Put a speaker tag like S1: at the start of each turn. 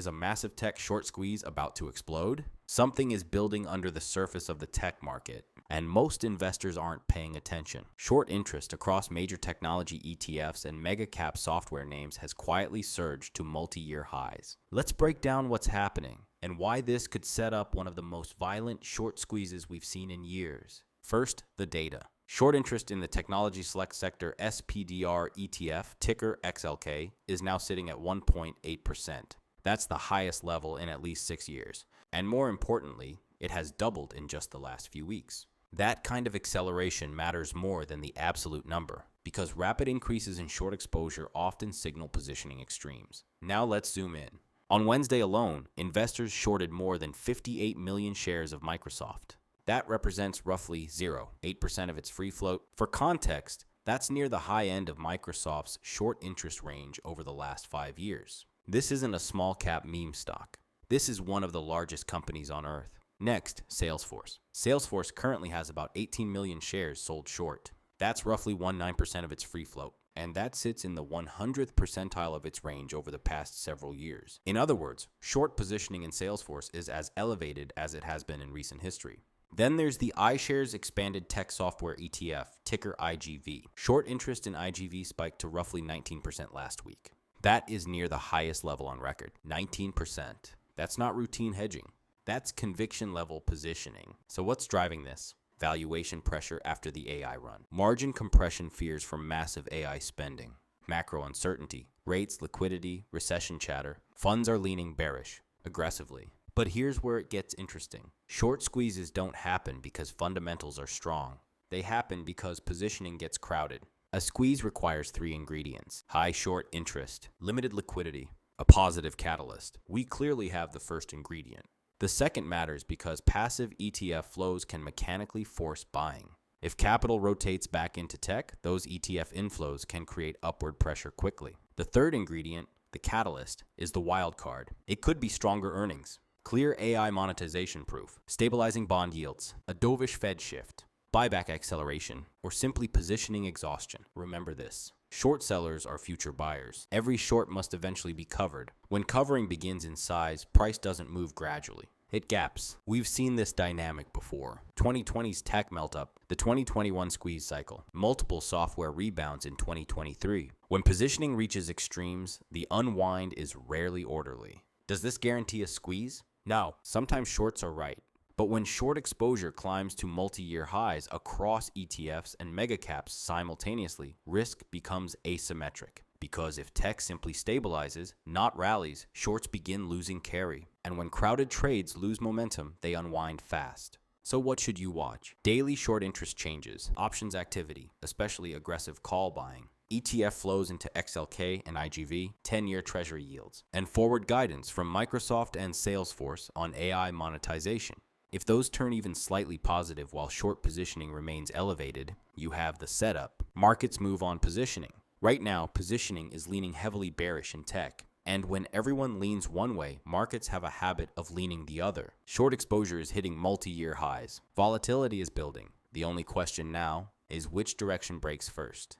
S1: is a massive tech short squeeze about to explode? Something is building under the surface of the tech market, and most investors aren't paying attention. Short interest across major technology ETFs and mega cap software names has quietly surged to multi-year highs. Let's break down what's happening and why this could set up one of the most violent short squeezes we've seen in years. First, the data. Short interest in the technology select sector SPDR ETF, ticker XLK, is now sitting at 1.8%. That's the highest level in at least 6 years. And more importantly, it has doubled in just the last few weeks. That kind of acceleration matters more than the absolute number, because rapid increases in short exposure often signal positioning extremes. Now let's zoom in. On Wednesday alone, investors shorted more than 58 million shares of Microsoft. That represents roughly 0.8% of its free float. For context, that's near the high end of Microsoft's short interest range over the last 5 years. This isn't a small cap meme stock. This is one of the largest companies on earth. Next, Salesforce. Salesforce currently has about 18 million shares sold short. That's roughly 19% of its free float, and that sits in the 100th percentile of its range over the past several years. In other words, short positioning in Salesforce is as elevated as it has been in recent history. Then there's the iShares Expanded Tech Software ETF, ticker IGV. Short interest in IGV spiked to roughly 19% last week. That is near the highest level on record, 19%. That's not routine hedging. That's conviction level positioning. So what's driving this? Valuation pressure after the AI run. Margin compression fears from massive AI spending. Macro uncertainty. Rates, liquidity, recession chatter. Funds are leaning bearish, aggressively. But here's where it gets interesting. Short squeezes don't happen because fundamentals are strong. They happen because positioning gets crowded. A squeeze requires 3 ingredients: high short interest, limited liquidity, a positive catalyst. We clearly have the first ingredient. The second matters because passive ETF flows can mechanically force buying. If capital rotates back into tech, those ETF inflows can create upward pressure quickly. The third ingredient, the catalyst, is the wild card. It could be stronger earnings, clear AI monetization proof, stabilizing bond yields, a dovish Fed shift, buyback acceleration, or simply positioning exhaustion. Remember this. Short sellers are future buyers. Every short must eventually be covered. When covering begins in size, price doesn't move gradually. It gaps. We've seen this dynamic before. 2020's tech melt-up, the 2021 squeeze cycle, multiple software rebounds in 2023. When positioning reaches extremes, the unwind is rarely orderly. Does this guarantee a squeeze? No. Sometimes shorts are right. But when short exposure climbs to multi-year highs across ETFs and megacaps simultaneously, risk becomes asymmetric. Because if tech simply stabilizes, not rallies, shorts begin losing carry. And when crowded trades lose momentum, they unwind fast. So what should you watch? Daily short interest changes, options activity, especially aggressive call buying, ETF flows into XLK and IGV, 10-year treasury yields, and forward guidance from Microsoft and Salesforce on AI monetization. If those turn even slightly positive while short positioning remains elevated, you have the setup. Markets move on positioning. Right now, positioning is leaning heavily bearish in tech. And when everyone leans one way, markets have a habit of leaning the other. Short exposure is hitting multi-year highs. Volatility is building. The only question now is which direction breaks first.